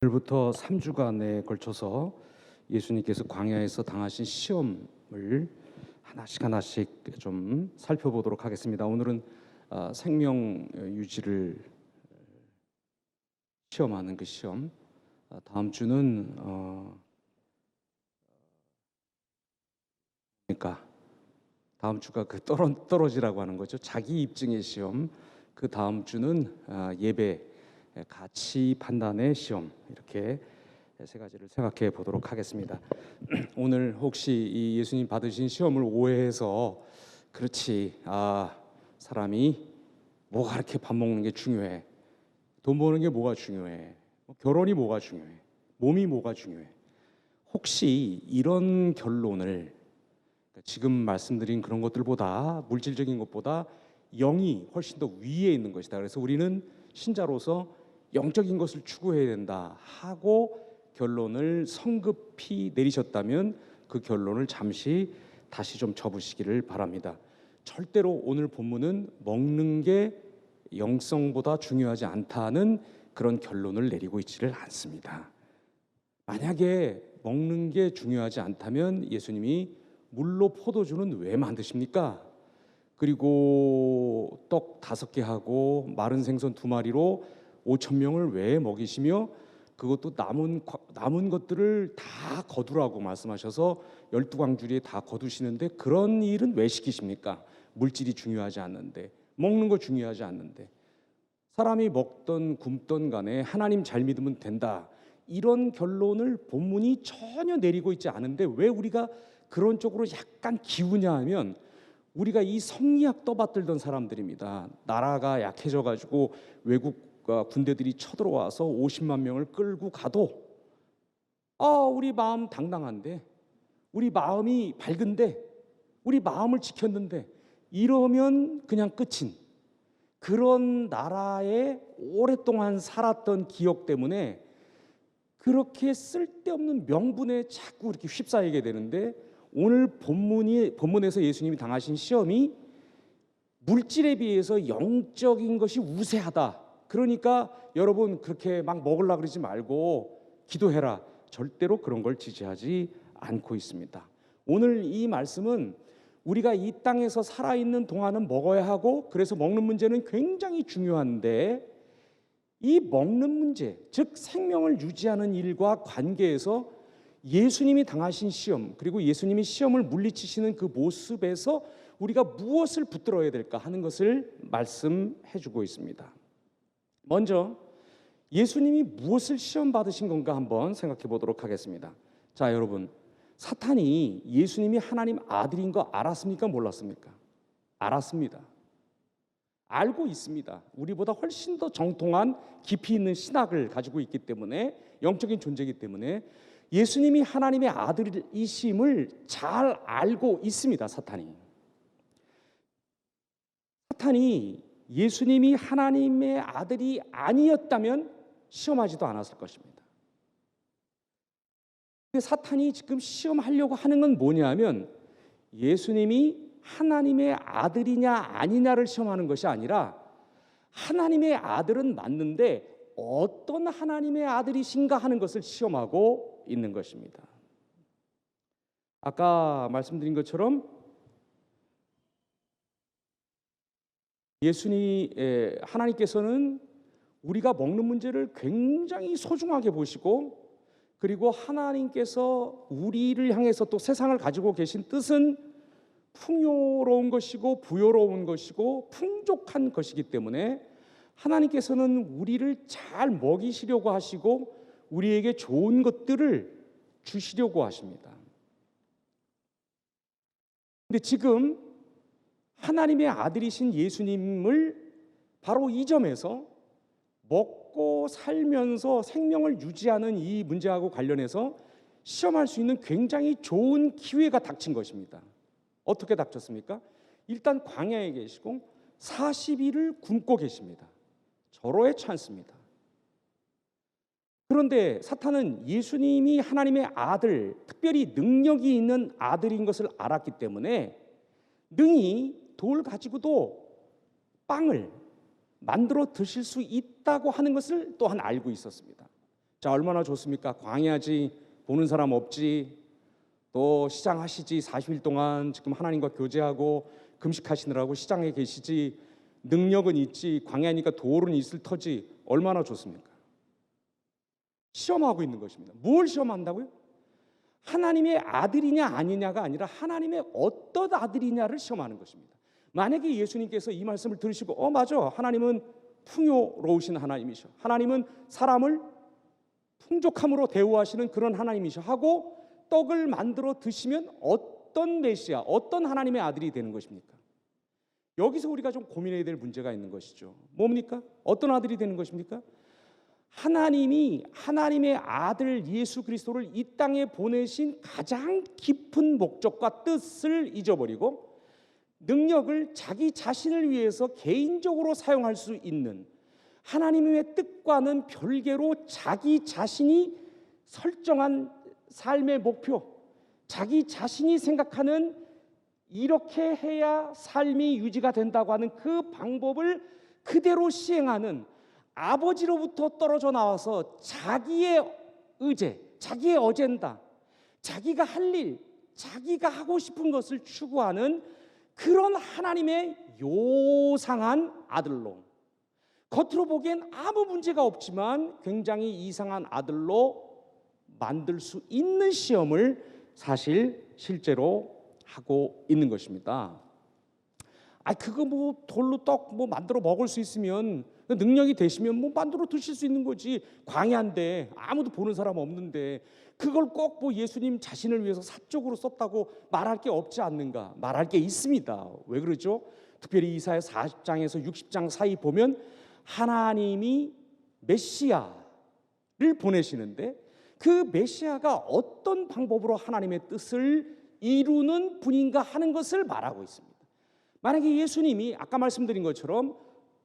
오늘부터 3주간에 걸쳐서 예수님께서 광야에서 당하신 시험을 하나씩 좀 살펴보도록 하겠습니다. 오늘은 생명 유지를 시험하는 그 시험. 다음 주는 그러니까 다음 주가 그 떨어지라고 하는 거죠. 자기 입증의 시험. 그 다음 주는 예배 가치 판단의 시험. 이렇게 세 가지를 생각해 보도록 하겠습니다. 오늘 혹시 이 예수님 받으신 시험을 오해해서 그렇지, 사람이 뭐가 그렇게 밥 먹는 게 중요해, 돈 버는 게 뭐가 중요해, 결혼이 뭐가 중요해, 몸이 뭐가 중요해, 혹시 이런 결론을 지금 말씀드린 그런 것들보다, 물질적인 것보다 영이 훨씬 더 위에 있는 것이다, 그래서 우리는 신자로서 영적인 것을 추구해야 된다 하고 결론을 성급히 내리셨다면 그 결론을 잠시 다시 좀 접으시기를 바랍니다. 절대로 오늘 본문은 먹는 게 영성보다 중요하지 않다는 그런 결론을 내리고 있지를 않습니다. 만약에 먹는 게 중요하지 않다면 예수님이 물로 포도주는 왜 만드십니까? 그리고 떡 5개 하고 마른 생선 2마리로 5,000명을 왜 먹이시며 그것도 남은 것들을 다 거두라고 말씀하셔서 12광주리에 다 거두시는데 그런 일은 왜 시키십니까? 물질이 중요하지 않는데, 먹는 거 중요하지 않는데, 사람이 먹던 굶던 간에 하나님 잘 믿으면 된다, 이런 결론을 본문이 전혀 내리고 있지 않은데 왜 우리가 그런 쪽으로 약간 기우냐 하면, 우리가 이 성리학 떠받들던 사람들입니다. 나라가 약해져 가지고 외국 군대들이 쳐들어와서 50만 명을 끌고 가도 우리 마음 당당한데, 우리 마음이 밝은데, 우리 마음을 지켰는데, 이러면 그냥 끝인 그런 나라에 오랫동안 살았던 기억 때문에 그렇게 쓸데없는 명분에 자꾸 이렇게 휩싸이게 되는데, 오늘 본문에서 예수님이 당하신 시험이 물질에 비해서 영적인 것이 우세하다, 그러니까 여러분 그렇게 막 먹으려고 그러지 말고 기도해라, 절대로 그런 걸 지지하지 않고 있습니다. 오늘 이 말씀은 우리가 이 땅에서 살아있는 동안은 먹어야 하고, 그래서 먹는 문제는 굉장히 중요한데, 이 먹는 문제, 즉 생명을 유지하는 일과 관계에서 예수님이 당하신 시험, 그리고 예수님이 시험을 물리치시는 그 모습에서 우리가 무엇을 붙들어야 될까 하는 것을 말씀해 주고 있습니다. 먼저 예수님이 무엇을 시험 받으신 건가 한번 생각해 보도록 하겠습니다. 자, 여러분, 사탄이 예수님이 하나님 아들인 거 알았습니까? 몰랐습니까? 알았습니다. 알고 있습니다. 우리보다 훨씬 더 정통한 깊이 있는 신학을 가지고 있기 때문에, 영적인 존재이기 때문에 예수님이 하나님의 아들이심을 잘 알고 있습니다. 사탄이 예수님이 하나님의 아들이 아니었다면 시험하지도 않았을 것입니다. 근데 사탄이 지금 시험하려고 하는 건 뭐냐면, 예수님이 하나님의 아들이냐 아니냐를 시험하는 것이 아니라, 하나님의 아들은 맞는데 어떤 하나님의 아들이신가 하는 것을 시험하고 있는 것입니다. 아까 말씀드린 것처럼 하나님께서는 우리가 먹는 문제를 굉장히 소중하게 보시고, 그리고 하나님께서 우리를 향해서 또 세상을 가지고 계신 뜻은 풍요로운 것이고 부요로운 것이고 풍족한 것이기 때문에 하나님께서는 우리를 잘 먹이시려고 하시고 우리에게 좋은 것들을 주시려고 하십니다. 근데 지금 하나님의 아들이신 예수님을 바로 이 점에서, 먹고 살면서 생명을 유지하는 이 문제하고 관련해서 시험할 수 있는 굉장히 좋은 기회가 닥친 것입니다. 어떻게 닥쳤습니까? 일단 광야에 계시고 40일을 굶고 계십니다. 절호의 찬스입니다. 그런데 사탄은 예수님이 하나님의 아들, 특별히 능력이 있는 아들인 것을 알았기 때문에 능히 돌 가지고도 빵을 만들어 드실 수 있다고 하는 것을 또한 알고 있었습니다. 자, 얼마나 좋습니까? 광야지, 보는 사람 없지, 또 시장 하시지, 40일 동안 지금 하나님과 교제하고 금식하시느라고 시장에 계시지, 능력은 있지, 광야니까 돌은 있을 터지, 얼마나 좋습니까? 시험하고 있는 것입니다. 뭘 시험한다고요? 하나님의 아들이냐 아니냐가 아니라 하나님의 어떤 아들이냐를 시험하는 것입니다. 만약에 예수님께서 이 말씀을 들으시고 맞아, 하나님은 풍요로우신 하나님이셔, 하나님은 사람을 풍족함으로 대우하시는 그런 하나님이셔 하고 떡을 만들어 드시면 어떤 메시아, 어떤 하나님의 아들이 되는 것입니까? 여기서 우리가 좀 고민해야 될 문제가 있는 것이죠. 뭡니까? 어떤 아들이 되는 것입니까? 하나님이 하나님의 아들 예수 그리스도를 이 땅에 보내신 가장 깊은 목적과 뜻을 잊어버리고 능력을 자기 자신을 위해서 개인적으로 사용할 수 있는 하나님의 뜻과는 별개로 자기 자신이 설정한 삶의 목표, 자기 자신이 생각하는 이렇게 해야 삶이 유지가 된다고 하는 그 방법을 그대로 시행하는, 아버지로부터 떨어져 나와서 자기의 의제, 자기의 어젠다, 자기가 할 일, 자기가 하고 싶은 것을 추구하는 그런 하나님의 요상한 아들로, 겉으로 보기엔 아무 문제가 없지만 굉장히 이상한 아들로 만들 수 있는 시험을 사실 실제로 하고 있는 것입니다. 그거 뭐 돌로 떡 뭐 만들어 먹을 수 있으면, 능력이 되시면 뭐 만들어 드실 수 있는 거지. 광야인데 아무도 보는 사람 없는데 그걸 꼭 뭐 예수님 자신을 위해서 사적으로 썼다고 말할 게 없지 않는가? 말할 게 있습니다. 왜 그러죠? 특별히 이사야 40장에서 60장 사이 보면 하나님이 메시아를 보내시는데 그 메시아가 어떤 방법으로 하나님의 뜻을 이루는 분인가 하는 것을 말하고 있습니다. 만약에 예수님이 아까 말씀드린 것처럼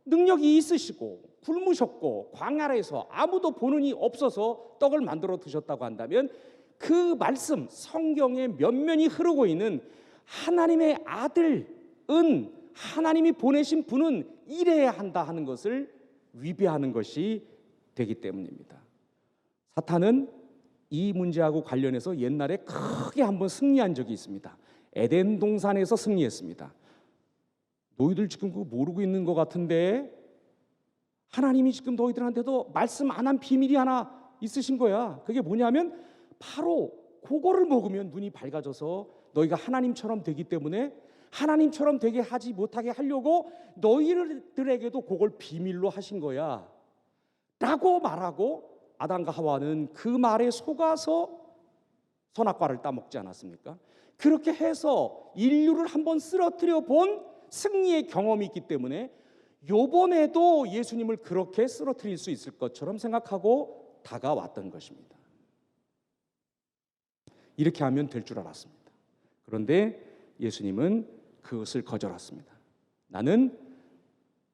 능력이 있으시고 굶으셨고 광야에서 아무도 보는 이 없어서 떡을 만들어 드셨다고 한다면 그 말씀, 성경에 면면이 흐르고 있는 하나님의 아들은, 하나님이 보내신 분은 이래야 한다 하는 것을 위배하는 것이 되기 때문입니다. 사탄은 이 문제하고 관련해서 옛날에 크게 한번 승리한 적이 있습니다. 에덴 동산에서 승리했습니다. 너희들 지금 그거 모르고 있는 것 같은데 하나님이 지금 너희들한테도 말씀 안 한 비밀이 하나 있으신 거야. 그게 뭐냐면 바로 그거를 먹으면 눈이 밝아져서 너희가 하나님처럼 되기 때문에 하나님처럼 되게 하지 못하게 하려고 너희들에게도 그걸 비밀로 하신 거야 라고 말하고, 아담과 하와는 그 말에 속아서 선악과를 따먹지 않았습니까? 그렇게 해서 인류를 한번 쓰러뜨려 본 승리의 경험이 있기 때문에 요번에도 예수님을 그렇게 쓰러뜨릴 수 있을 것처럼 생각하고 다가왔던 것입니다. 이렇게 하면 될 줄 알았습니다. 그런데 예수님은 그것을 거절했습니다. 나는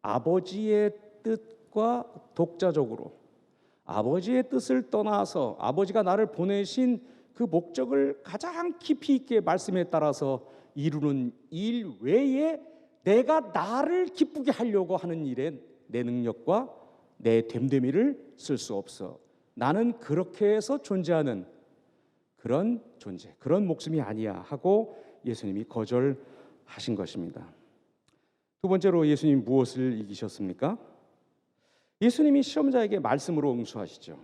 아버지의 뜻과 독자적으로 아버지의 뜻을 떠나서 아버지가 나를 보내신 그 목적을 가장 깊이 있게 말씀에 따라서 이루는 일 외에 내가 나를 기쁘게 하려고 하는 일에 내 능력과 내 됨됨이를 쓸 수 없어. 나는 그렇게 해서 존재하는 그런 존재, 그런 목숨이 아니야 하고 예수님이 거절하신 것입니다. 두 번째로 예수님이 무엇을 이기셨습니까? 예수님이 시험자에게 말씀으로 응수하시죠.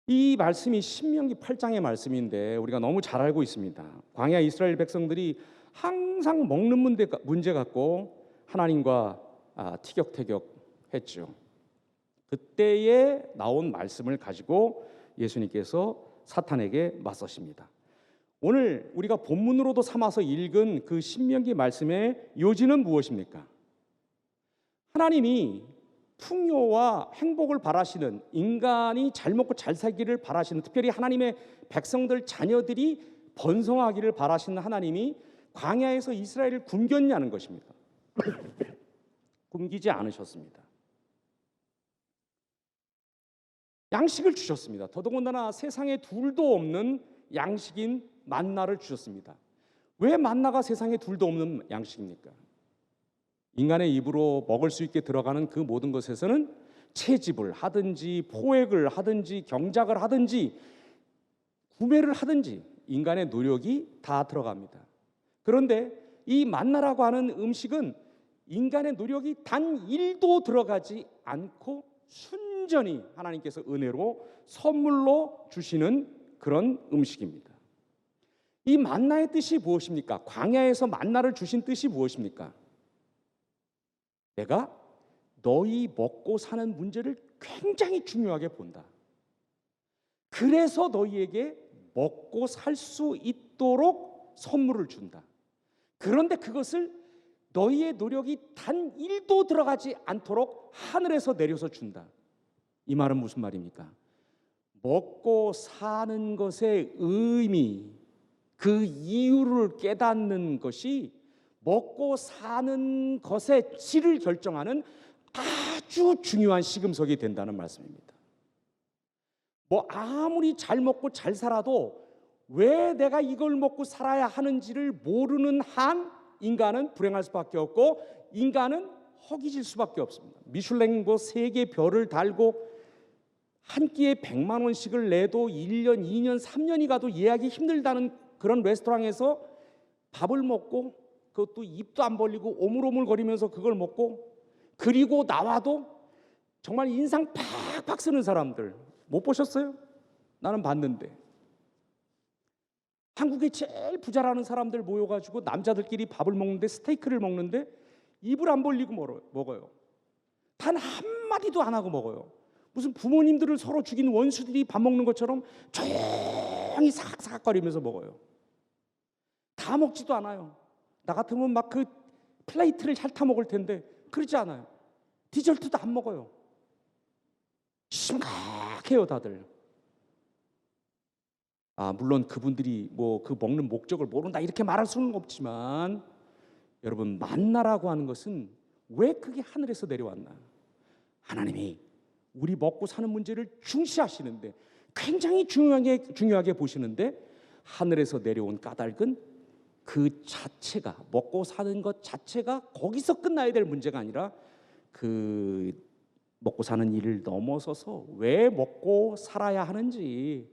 이 말씀이 신명기 8장의 말씀인데 우리가 너무 잘 알고 있습니다. 광야 이스라엘 백성들이 항상 먹는 문제 갖고 하나님과 티격태격했죠. 그때에 나온 말씀을 가지고 예수님께서 사탄에게 맞서십니다. 오늘 우리가 본문으로도 삼아서 읽은 그 신명기 말씀의 요지는 무엇입니까? 하나님이 풍요와 행복을 바라시는, 인간이 잘 먹고 잘 살기를 바라시는, 특별히 하나님의 백성들 자녀들이 번성하기를 바라시는 하나님이 광야에서 이스라엘을 굶겼냐는 것입니다. 굶기지 않으셨습니다. 양식을 주셨습니다. 더더군다나 세상에 둘도 없는 양식인 만나를 주셨습니다. 왜 만나가 세상에 둘도 없는 양식입니까? 인간의 입으로 먹을 수 있게 들어가는 그 모든 것에서는 채집을 하든지 포획을 하든지 경작을 하든지 구매를 하든지 인간의 노력이 다 들어갑니다. 그런데 이 만나라고 하는 음식은 인간의 노력이 단 1도 들어가지 않고 순전히 하나님께서 은혜로 선물로 주시는 그런 음식입니다. 이 만나의 뜻이 무엇입니까? 광야에서 만나를 주신 뜻이 무엇입니까? 내가 너희 먹고 사는 문제를 굉장히 중요하게 본다. 그래서 너희에게 먹고 살 수 있도록 선물을 준다. 그런데 그것을 너희의 노력이 단 1도 들어가지 않도록 하늘에서 내려서 준다. 이 말은 무슨 말입니까? 먹고 사는 것의 의미, 그 이유를 깨닫는 것이 먹고 사는 것의 질을 결정하는 아주 중요한 시금석이 된다는 말씀입니다. 뭐 아무리 잘 먹고 잘 살아도 왜 내가 이걸 먹고 살아야 하는지를 모르는 한 인간은 불행할 수밖에 없고 인간은 허기질 수밖에 없습니다. 미슐랭 뭐 3개 별을 달고 한 끼에 100만 원씩을 내도 1년, 2년, 3년이 가도 예약이 힘들다는 그런 레스토랑에서 밥을 먹고 그것도 입도 안 벌리고 오물오물거리면서 그걸 먹고 그리고 나와도 정말 인상 팍팍 쓰는 사람들 못 보셨어요? 나는 봤는데 한국에 제일 부자라는 사람들 모여가지고 남자들끼리 밥을 먹는데 스테이크를 먹는데 입을 안 벌리고 먹어요. 단 한마디도 안 하고 먹어요. 무슨 부모님들을 서로 죽인 원수들이 밥 먹는 것처럼 조용히 사각사각거리면서 먹어요. 다 먹지도 않아요. 나 같으면 막 그 플레이트를 핥아 먹을 텐데 그러지 않아요. 디저트도 안 먹어요. 심각해요 다들. 물론 그분들이 뭐 그 먹는 목적을 모른다 이렇게 말할 수는 없지만 여러분 만나라고 하는 것은 왜 그게 하늘에서 내려왔나? 하나님이 우리 먹고 사는 문제를 중시하시는데 굉장히 중요하게 보시는데 하늘에서 내려온 까닭은 그 자체가 먹고 사는 것 자체가 거기서 끝나야 될 문제가 아니라 그 먹고 사는 일을 넘어서서 왜 먹고 살아야 하는지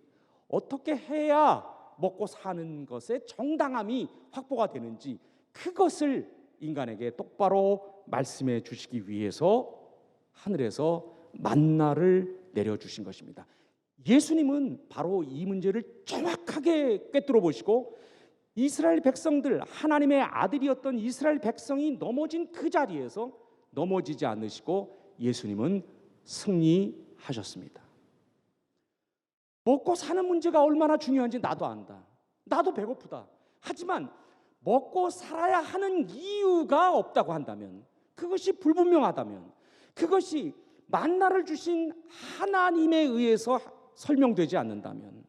어떻게 해야 먹고 사는 것의 정당함이 확보가 되는지 그것을 인간에게 똑바로 말씀해 주시기 위해서 하늘에서 만나를 내려주신 것입니다. 예수님은 바로 이 문제를 정확하게 꿰뚫어 보시고 이스라엘 백성들 하나님의 아들이었던 이스라엘 백성이 넘어진 그 자리에서 넘어지지 않으시고 예수님은 승리하셨습니다. 먹고 사는 문제가 얼마나 중요한지 나도 안다. 나도 배고프다. 하지만 먹고 살아야 하는 이유가 없다고 한다면 그것이 불분명하다면 그것이 만나를 주신 하나님에 의해서 설명되지 않는다면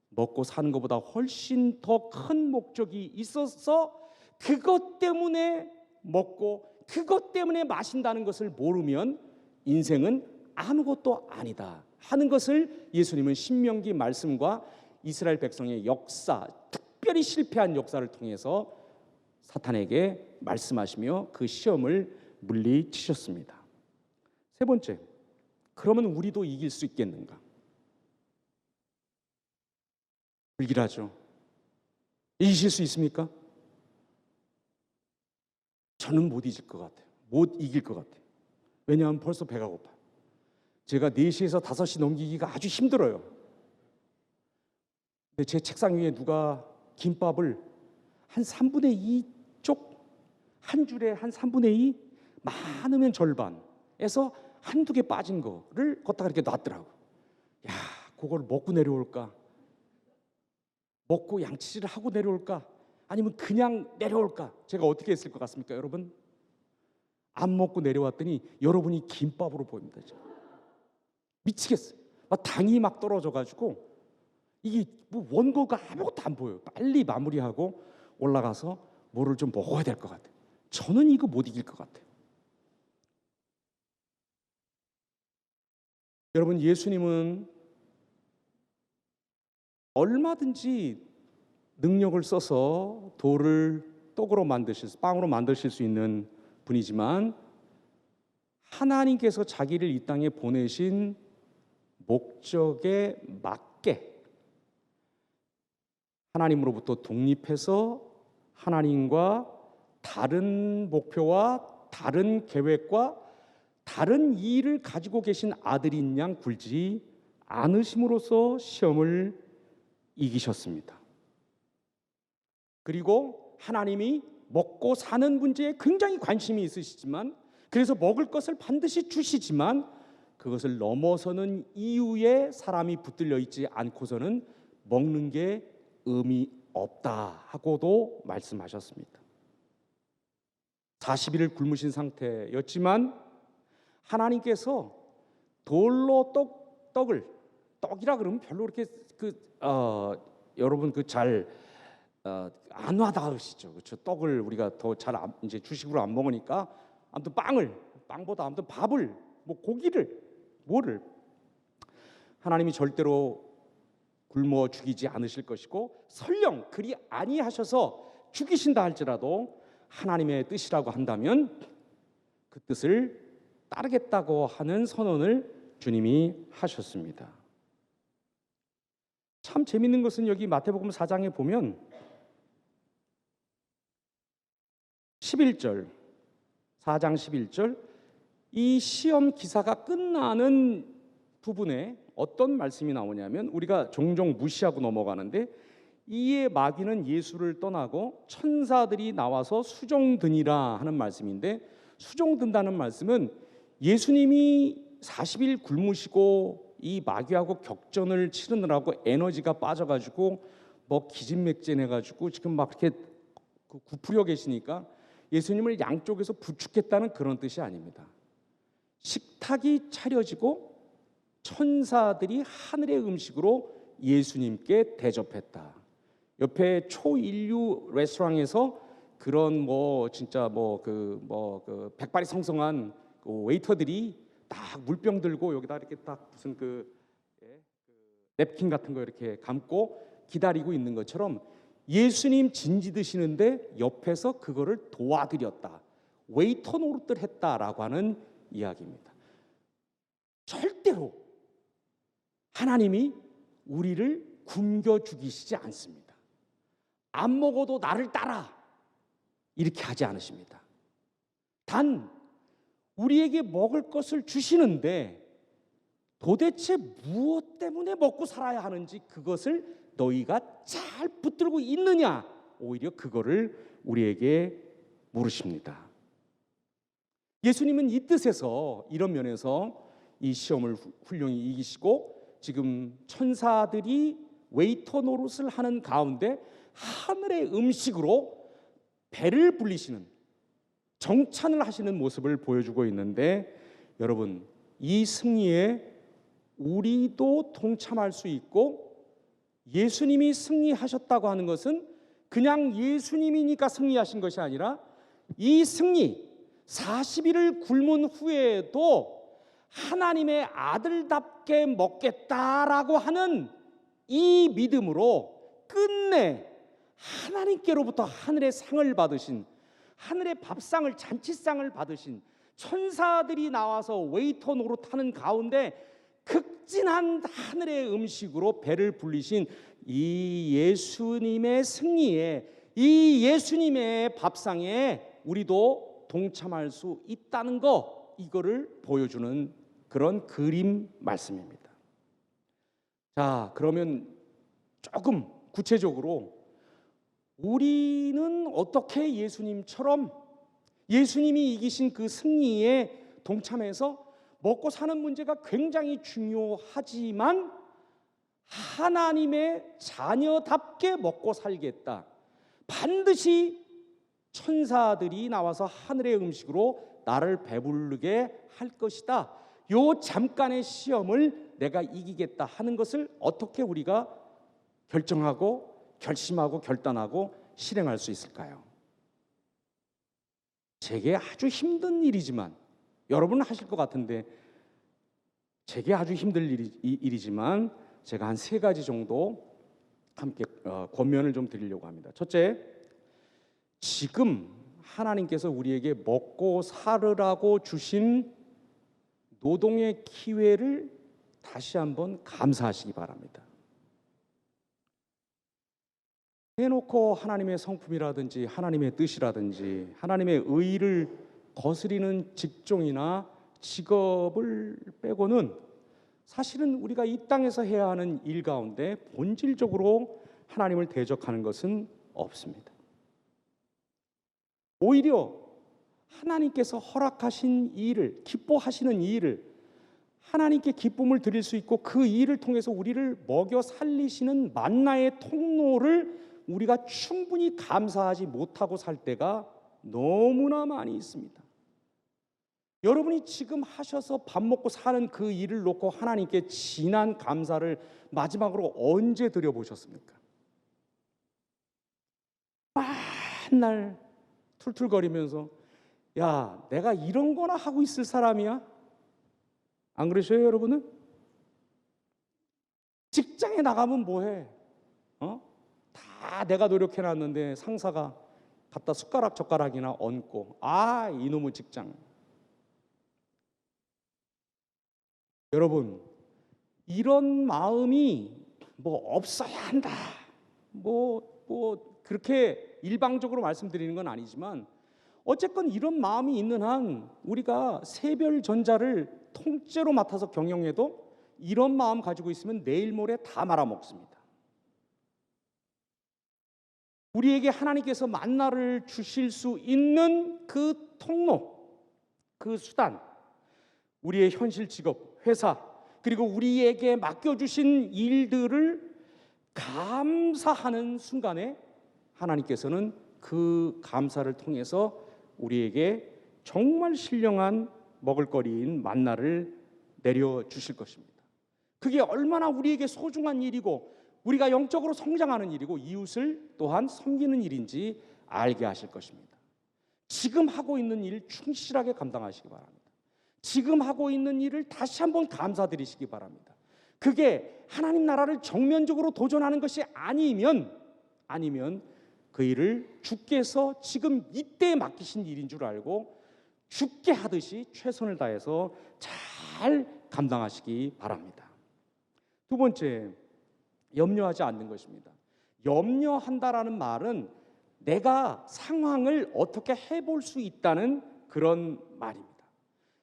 먹고 사는 것보다 훨씬 더 큰 목적이 있어서 그것 때문에 먹고 그것 때문에 마신다는 것을 모르면 인생은 아무것도 아니다 하는 것을 예수님은 신명기 말씀과 이스라엘 백성의 역사, 특별히 실패한 역사를 통해서 사탄에게 말씀하시며 그 시험을 물리치셨습니다. 세 번째, 그러면 우리도 이길 수 있겠는가? 불길하죠. 이기실 수 있습니까? 저는 못 이길 것 같아요. 못 이길 것 같아요. 왜냐하면 벌써 배가 고파요. 제가 4시에서 5시 넘기기가 아주 힘들어요. 근데 제 책상 위에 누가 김밥을 한 3분의 2 쪽, 한 줄에 한 3분의 2, 많으면 절반에서 한두 개 빠진 거를 걷다가 이렇게 놨더라고. 야, 그걸 먹고 내려올까? 먹고 양치질을 하고 내려올까? 아니면 그냥 내려올까? 제가 어떻게 했을 것 같습니까, 여러분? 안 먹고 내려왔더니 여러분이 김밥으로 보입니다. 미치겠어요. 막 당이 막 떨어져가지고 이게 뭐 원고가 아무것도 안 보여요. 빨리 마무리하고 올라가서 뭐를 좀 먹어야 될 것 같아요. 저는 이거 못 이길 것 같아요. 여러분, 예수님은 얼마든지 능력을 써서 돌을 떡으로 만드실 수, 빵으로 만드실 수 있는 분이지만 하나님께서 자기를 이 땅에 보내신 목적에 맞게 하나님으로부터 독립해서 하나님과 다른 목표와 다른 계획과 다른 일을 가지고 계신 아들인 양 굴지 않으심으로써 시험을 이기셨습니다. 그리고 하나님이 먹고 사는 문제에 굉장히 관심이 있으시지만, 그래서 먹을 것을 반드시 주시지만 그것을 넘어서는 이유에 사람이 붙들려 있지 않고서는 먹는 게 의미 없다 하고도 말씀하셨습니다. 40일을 굶으신 상태였지만 하나님께서 돌로 떡이라 그러면 별로 그렇게 여러분 잘 안 와닿으시죠, 그렇죠? 떡을 우리가 더 잘 이제 주식으로 안 먹으니까 아무튼 빵보다 아무튼 밥을, 뭐 고기를, 뭐를 하나님이 절대로 굶어 죽이지 않으실 것이고, 설령 그리 아니하셔서 죽이신다 할지라도 하나님의 뜻이라고 한다면 그 뜻을 따르겠다고 하는 선언을 주님이 하셨습니다. 참 재밌는 것은 여기 마태복음 4장에 보면 11절, 4장 11절, 이 시험 기사가 끝나는 부분에 어떤 말씀이 나오냐면, 우리가 종종 무시하고 넘어가는데, 이에 마귀는 예수를 떠나고 천사들이 나와서 수종드니라 하는 말씀인데, 수종든다는 말씀은 예수님이 40일 굶으시고 이 마귀하고 격전을 치르느라고 에너지가 빠져가지고 뭐 기진맥진해가지고 지금 막 이렇게 구부려 계시니까 예수님을 양쪽에서 부축했다는 그런 뜻이 아닙니다. 식탁이 차려지고 천사들이 하늘의 음식으로 예수님께 대접했다. 옆에 초인류 레스토랑에서 그런 뭐 진짜 그 백발이 성성한 그 웨이터들이 딱 물병 들고 여기다 이렇게 딱 무슨 냅킨 같은 거 이렇게 감고 기다리고 있는 것처럼 예수님 진지 드시는데 옆에서 그거를 도와드렸다, 웨이터 노릇들 했다라고 하는 이야기입니다. 절대로 하나님이 우리를 굶겨 죽이시지 않습니다. 안 먹어도 나를 따라 이렇게 하지 않으십니다. 단 우리에게 먹을 것을 주시는데 도대체 무엇 때문에 먹고 살아야 하는지 그것을 너희가 잘 붙들고 있느냐, 오히려 그거를 우리에게 물으십니다. 예수님은 이 뜻에서, 이런 면에서 이 시험을 훌륭히 이기시고 지금 천사들이 웨이터 노릇을 하는 가운데 하늘의 음식으로 배를 불리시는, 정찬을 하시는 모습을 보여주고 있는데, 여러분 이 승리에 우리도 동참할 수 있고, 예수님이 승리하셨다고 하는 것은 그냥 예수님이니까 승리하신 것이 아니라 이 승리, 40일을 굶은 후에도 하나님의 아들답게 먹겠다라고 하는 이 믿음으로 끝내 하나님께로부터 하늘의 상을 받으신, 하늘의 밥상을, 잔치상을 받으신, 천사들이 나와서 웨이터 노릇하는 가운데 극진한 하늘의 음식으로 배를 불리신 이 예수님의 승리에, 이 예수님의 밥상에 우리도 동참할 수 있다는 거, 이거를 보여주는 그런 그림 말씀입니다. 자, 그러면 조금 구체적으로 우리는 어떻게 예수님처럼 예수님이 이기신 그 승리에 동참해서 먹고 사는 문제가 굉장히 중요하지만 하나님의 자녀답게 먹고 살겠다, 반드시 천사들이 나와서 하늘의 음식으로 나를 배부르게 할 것이다, 요 잠깐의 시험을 내가 이기겠다 하는 것을 어떻게 우리가 결정하고 결심하고 결단하고 실행할 수 있을까요? 제게 아주 힘든 일이지만, 여러분은 하실 것 같은데 제게 아주 힘든 일이지만 제가 한 3가지 정도 함께 권면을 좀 드리려고 합니다. 첫째, 지금 하나님께서 우리에게 먹고 살으라고 주신 노동의 기회를 다시 한번 감사하시기 바랍니다. 해놓고 하나님의 성품이라든지 하나님의 뜻이라든지 하나님의 의를 거스리는 직종이나 직업을 빼고는 사실은 우리가 이 땅에서 해야 하는 일 가운데 본질적으로 하나님을 대적하는 것은 없습니다. 오히려 하나님께서 허락하신 일을, 기뻐하시는 일을, 하나님께 기쁨을 드릴 수 있고 그 일을 통해서 우리를 먹여 살리시는 만나의 통로를 우리가 충분히 감사하지 못하고 살 때가 너무나 많이 있습니다. 여러분이 지금 하셔서 밥 먹고 사는 그 일을 놓고 하나님께 진한 감사를 마지막으로 언제 드려보셨습니까? 맨날 툴툴거리면서 야, 내가 이런 거나 하고 있을 사람이야? 안 그러셔요, 여러분은? 직장에 나가면 뭐해? 다 내가 노력해놨는데 상사가 갖다 숟가락이나 얹고 이놈의 직장. 여러분, 이런 마음이 없어야 한다. 그렇게 일방적으로 말씀드리는 건 아니지만 어쨌건 이런 마음이 있는 한 우리가 세별 전자를 통째로 맡아서 경영해도 이런 마음 가지고 있으면 내일 모레 다 말아먹습니다. 우리에게 하나님께서 만나를 주실 수 있는 그 통로, 그 수단, 우리의 현실 직업, 회사, 그리고 우리에게 맡겨주신 일들을 감사하는 순간에 하나님께서는 그 감사를 통해서 우리에게 정말 신령한 먹을거리인 만나를 내려주실 것입니다. 그게 얼마나 우리에게 소중한 일이고 우리가 영적으로 성장하는 일이고 이웃을 또한 섬기는 일인지 알게 하실 것입니다. 지금 하고 있는 일 충실하게 감당하시기 바랍니다. 지금 하고 있는 일을 다시 한번 감사드리시기 바랍니다. 그게 하나님 나라를 정면적으로 도전하는 것이 아니면 그 일을 주께서 지금 이때에 맡기신 일인 줄 알고 주께 하듯이 최선을 다해서 잘 감당하시기 바랍니다. 두 번째, 염려하지 않는 것입니다. 염려한다라는 말은 내가 상황을 어떻게 해볼 수 있다는 그런 말입니다.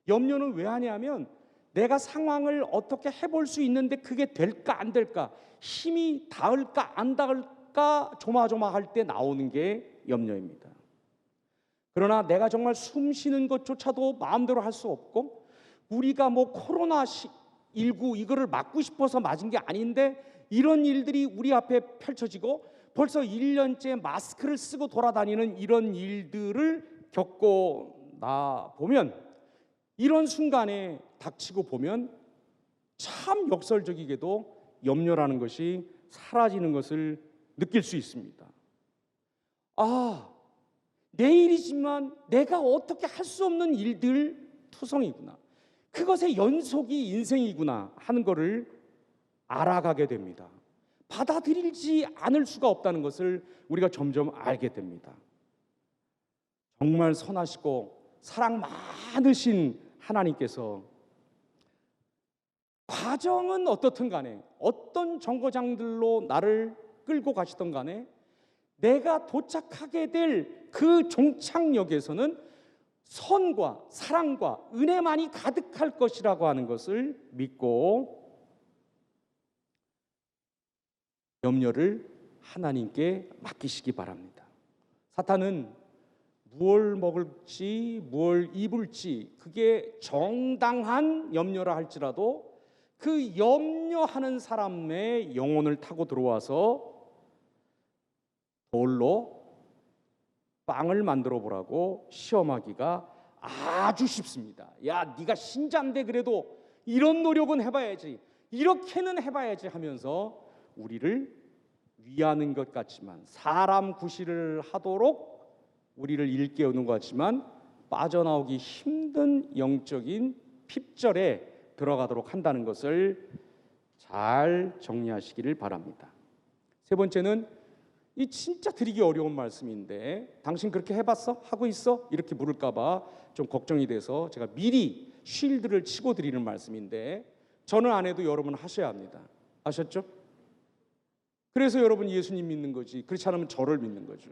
염려는 왜 하냐면 내가 상황을 어떻게 해볼 수 있는데 그게 될까 안 될까, 힘이 닿을까 안 닿을까 조마조마할 때 나오는 게 염려입니다. 그러나 내가 정말 숨 쉬는 것조차도 마음대로 할 수 없고 우리가 코로나19 이거를 막고 싶어서 맞은 게 아닌데 이런 일들이 우리 앞에 펼쳐지고 벌써 1년째 마스크를 쓰고 돌아다니는 이런 일들을 겪고 나 보면, 이런 순간에 닥치고 보면 참 역설적이게도 염려라는 것이 사라지는 것을 느낄 수 있습니다. 내일이지만 내가 어떻게 할 수 없는 일들 투성이구나, 그것의 연속이 인생이구나 하는 것을 알아가게 됩니다. 받아들이지 않을 수가 없다는 것을 우리가 점점 알게 됩니다. 정말 선하시고 사랑 많으신 하나님께서 과정은 어떻든 간에 어떤 정거장들로 나를 끌고 가시던 간에 내가 도착하게 될 그 종착역에서는 선과 사랑과 은혜만이 가득할 것이라고 하는 것을 믿고 염려를 하나님께 맡기시기 바랍니다. 사탄은 무엇을 먹을지 무엇을 입을지 그게 정당한 염려라 할지라도 그 염려하는 사람의 영혼을 타고 들어와서 돌로 빵을 만들어 보라고 시험하기가 아주 쉽습니다. 야, 네가 신자인데 그래도 이런 노력은 해봐야지, 이렇게는 해봐야지 하면서 우리를 위하는 것 같지만, 사람 구실을 하도록 우리를 일깨우는 것 같지만 빠져나오기 힘든 영적인 핍절에 들어가도록 한다는 것을 잘 정리하시기를 바랍니다. 세 번째는 이 진짜 드리기 어려운 말씀인데 당신 그렇게 해봤어? 하고 있어? 이렇게 물을까 봐 좀 걱정이 돼서 제가 미리 쉴드를 치고 드리는 말씀인데 저는 안 해도 여러분 하셔야 합니다. 아셨죠? 그래서 여러분 예수님 믿는 거지. 그렇지 않으면 저를 믿는 거죠.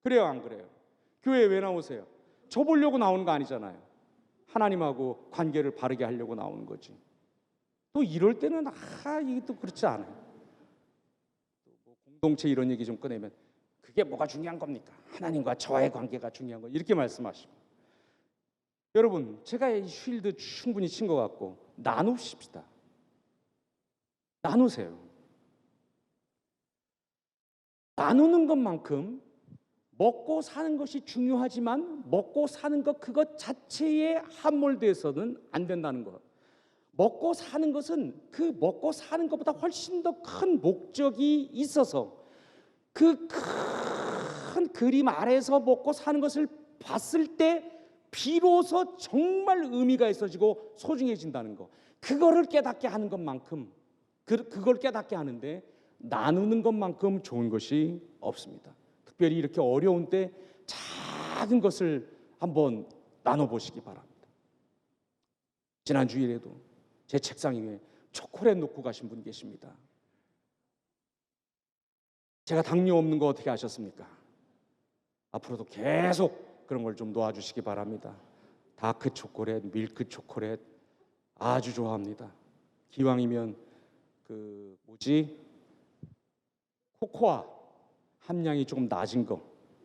그래요, 안 그래요? 교회에 왜 나오세요? 저 보려고 나오는 거 아니잖아요. 하나님하고 관계를 바르게 하려고 나오는 거지. 또 이럴 때는 이게 또 그렇지 않아요. 뭐 공동체 이런 얘기 좀 꺼내면 그게 뭐가 중요한 겁니까? 하나님과 저와의 관계가 중요한 거 이렇게 말씀하시고. 여러분, 제가 이 쉴드 충분히 친 것 같고 나누십시다. 나누세요. 나누는 것만큼 먹고 사는 것이 중요하지만 먹고 사는 것 그것 자체에 함몰돼서는 안 된다는 것. 먹고 사는 것은 그 먹고 사는 것보다 훨씬 더 큰 목적이 있어서 그 큰 그림 아래서 먹고 사는 것을 봤을 때 비로소 정말 의미가 있어지고 소중해진다는 거. 그거를 깨닫게 하는 것만큼 그걸 깨닫게 하는데 나누는 것만큼 좋은 것이 없습니다. 특별히 이렇게 어려운 때 작은 것을 한번 나눠보시기 바랍니다. 지난 주일에도 제 책상 위에 초콜릿 놓고 가신 분 계십니다. 제가 당뇨 없는 거 어떻게 아셨습니까? 앞으로도 계속 그런 걸 좀 놓아주시기 바랍니다. 다크 초콜릿, 밀크 초콜릿 아주 좋아합니다. 기왕이면 코코아 함량이 조금 낮은 거,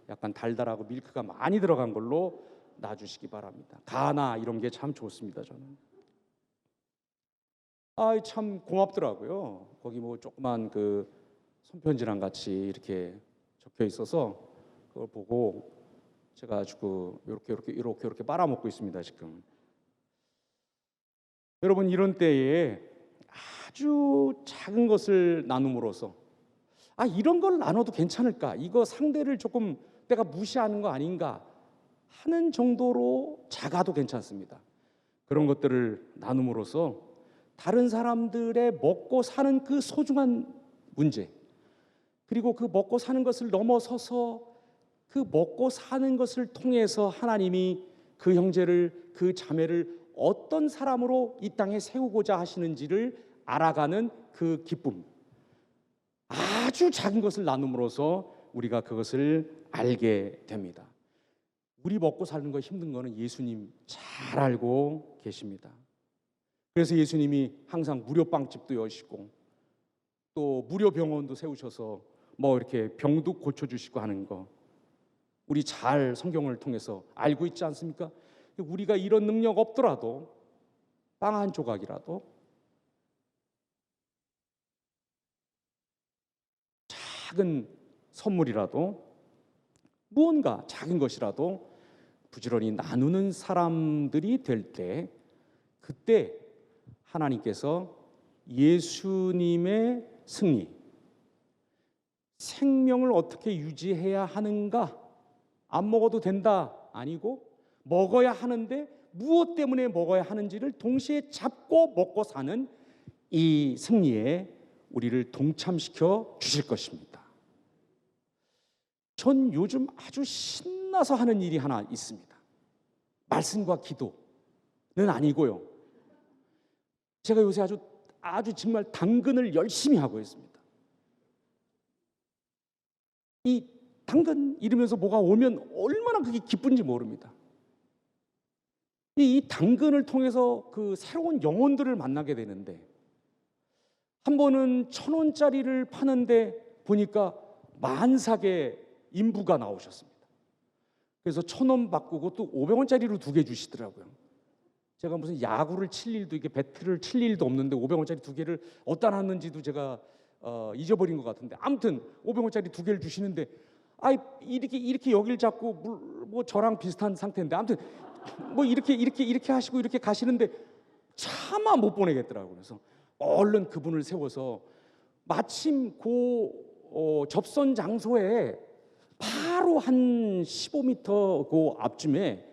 약간 달달하고 밀크가 많이 들어간 걸로 놔주시기 바랍니다. 가나 이런 게 참 좋습니다. 저는 참 고맙더라고요. 거기 뭐 조그만 손편지랑 같이 이렇게 적혀 있어서 그걸 보고 제가 아주 이렇게 빨아먹고 있습니다. 지금 여러분, 이런 때에 아주 작은 것을 나눔으로써 이런 걸 나눠도 괜찮을까? 이거 상대를 조금 내가 무시하는 거 아닌가 하는 정도로 작아도 괜찮습니다. 그런 것들을 나눔으로써 다른 사람들의 먹고 사는 그 소중한 문제, 그리고 그 먹고 사는 것을 넘어서서 그 먹고 사는 것을 통해서 하나님이 그 형제를, 그 자매를 어떤 사람으로 이 땅에 세우고자 하시는지를 알아가는 그 기쁨, 아주 작은 것을 나눔으로써 우리가 그것을 알게 됩니다. 우리 먹고 사는 거 힘든 거는 예수님 잘 알고 계십니다. 그래서 예수님이 항상 무료 빵집도 여시고 또 무료 병원도 세우셔서 뭐 이렇게 병도 고쳐주시고 하는 거 우리 잘 성경을 통해서 알고 있지 않습니까? 우리가 이런 능력 없더라도 빵 한 조각이라도 작은 선물이라도 무언가 작은 것이라도 부지런히 나누는 사람들이 될 때 그때 하나님께서 예수님의 승리, 생명을 어떻게 유지해야 하는가, 안 먹어도 된다 아니고 먹어야 하는데 무엇 때문에 먹어야 하는지를 동시에 잡고 먹고 사는 이 승리에 우리를 동참시켜 주실 것입니다. 전 요즘 아주 신나서 하는 일이 하나 있습니다. 말씀과 기도는 아니고요. 제가 요새 아주 정말 당근을 열심히 하고 있습니다. 이 당근 이러면서 뭐가 오면 얼마나 그게 기쁜지 모릅니다. 이 당근을 통해서 그 새로운 영혼들을 만나게 되는데 한 번은 1,000원짜리를 파는데 보니까 만삭의 인부가 나오셨습니다. 그래서 1,000원 바꾸고 또 500원짜리로 2개 주시더라고요. 제가 무슨 야구를 칠 일도 이게 배트를 칠 일도 없는데 500원짜리 2개를 어디다 놨는지도 제가 잊어버린 것 같은데 아무튼 500원짜리 2개를 주시는데 이렇게 여길 잡고 뭐 저랑 비슷한 상태인데 아무튼 뭐 이렇게 하시고 이렇게 가시는데 차마 못 보내겠더라고요. 그래서 얼른 그분을 세워서 마침 접선 장소에 바로 한 15m 그 앞쯤에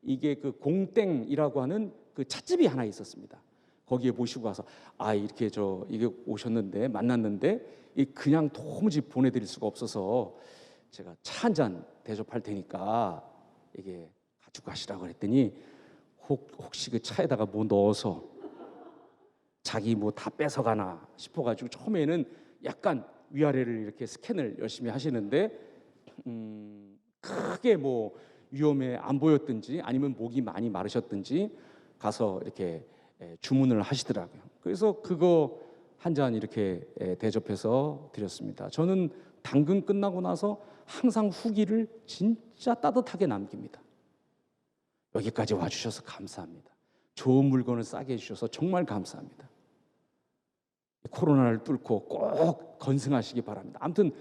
이게 그 공땡이라고 하는 그 찻집이 하나 있었습니다. 거기에 모시고 가서 이렇게 이게 오셨는데 만났는데 그냥 도무지 보내드릴 수가 없어서 제가 차 한 잔 대접할 테니까 이게 가지고 가시라고 그랬더니 혹시 그 차에다가 뭐 넣어서 자기 뭐 다 뺏어가나 싶어가지고 처음에는 약간 위아래를 이렇게 스캔을 열심히 하시는데 크게 뭐 위험해 안 보였든지 아니면 목이 많이 마르셨든지 가서 이렇게 주문을 하시더라고요. 그래서 그거 한 잔 이렇게 대접해서 드렸습니다. 저는 당근 끝나고 나서 항상 후기를 진짜 따뜻하게 남깁니다. 여기까지 와주셔서 감사합니다. 좋은 물건을 싸게 해주셔서 정말 감사합니다. 코로나를 뚫고 꼭 건승하시기 바랍니다. 아무튼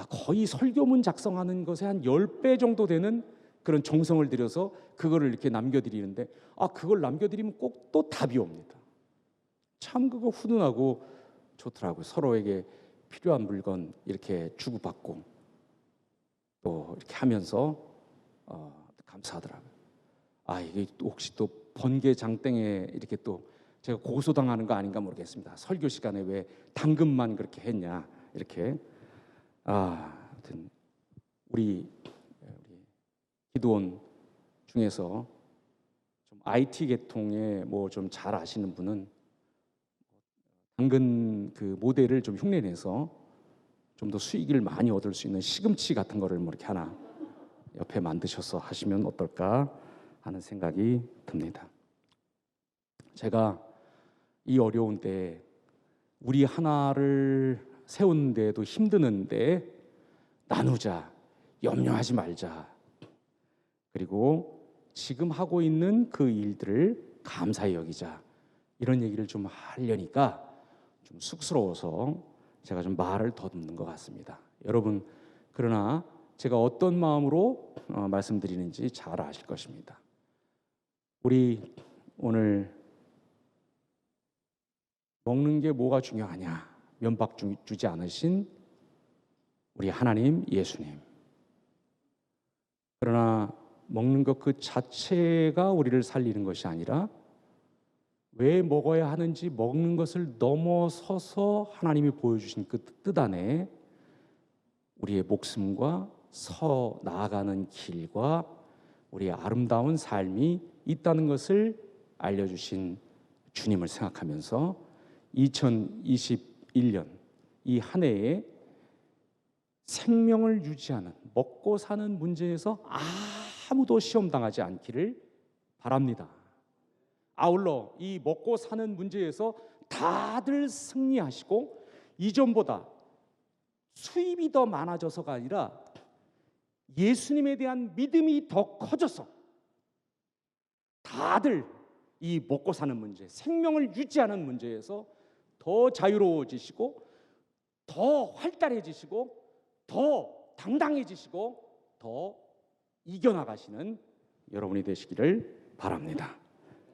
거의 설교문 작성하는 것에 한 10배 정도 되는 그런 정성을 들여서 그거를 이렇게 남겨드리는데 그걸 남겨드리면 꼭 또 답이 옵니다. 참 그거 훈훈하고 좋더라고요. 서로에게 필요한 물건 이렇게 주고받고 또 이렇게 하면서 감사하더라고요. 이게 또 혹시 또 번개장땡에 이렇게 또 제가 고소당하는 거 아닌가 모르겠습니다. 설교 시간에 왜 당근만 그렇게 했냐 이렇게. 하여튼 우리 기도원 중에서 좀 IT 계통에 뭐 좀 잘 아시는 분은 당근 그 모델을 좀 흉내내서 좀 더 수익을 많이 얻을 수 있는 시금치 같은 거를 뭐 이렇게 하나 옆에 만드셔서 하시면 어떨까 하는 생각이 듭니다. 제가 이 어려운 때 우리 하나를 세우는데도 힘드는데 나누자, 염려하지 말자. 그리고 지금 하고 있는 그 일들을 감사히 여기자. 이런 얘기를 좀 하려니까 좀 쑥스러워서 제가 좀 말을 더듬는 것 같습니다. 여러분, 그러나 제가 어떤 마음으로 말씀드리는지 잘 아실 것입니다. 우리 오늘 먹는 게 뭐가 중요하냐? 면박 주지 않으신 우리 하나님 예수님. 그러나 먹는 것 그 자체가 우리를 살리는 것이 아니라 왜 먹어야 하는지 먹는 것을 넘어서서 하나님이 보여주신 그 뜻 안에 우리의 목숨과 서 나아가는 길과 우리의 아름다운 삶이 있다는 것을 알려주신 주님을 생각하면서 2021년 이 한 해에 생명을 유지하는 먹고 사는 문제에서 아무도 시험당하지 않기를 바랍니다. 아울러 이 먹고 사는 문제에서 다들 승리하시고 이전보다 수입이 더 많아져서가 아니라 예수님에 대한 믿음이 더 커져서 다들 이 먹고 사는 문제, 생명을 유지하는 문제에서 더 자유로워지시고 더 활달해지시고 더 당당해지시고 더 이겨나가시는 여러분이 되시기를 바랍니다.